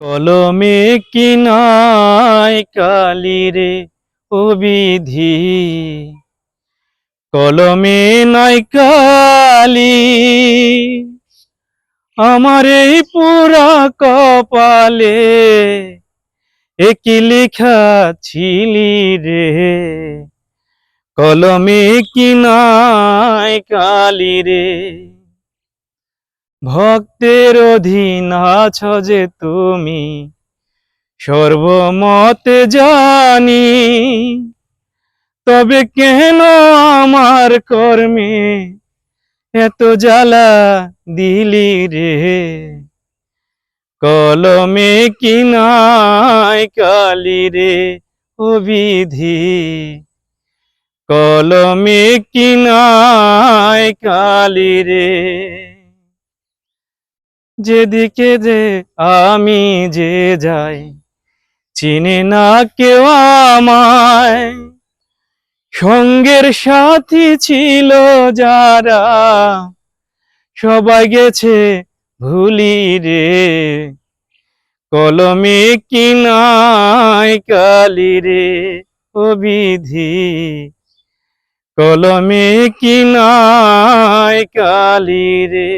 কলমে কি নাই কালি রে ও বিধি, কলমে নাই কালি। আমার এই পুরা কপালে একই লেখা ছিলি রে, কলমে কি নাই কালি রে। ভক্তের অধীন আছো যে তুমি সর্বমতে জানি, তবে কেন আমার কর্মে এত জ্বালা দিলি রে। কলমে কি নাই কালি রে ও বিধি, কলমে কি নাই কালি রে। যেদিকে যে আমি যে যাই চিনে না কেউ আমায়, সঙ্গের সাথী ছিল যারা সবাই গেছে ভুলি রে। কলমে কি নাই কালি রে ও বিধি, কলমে কি নাই কালি রে।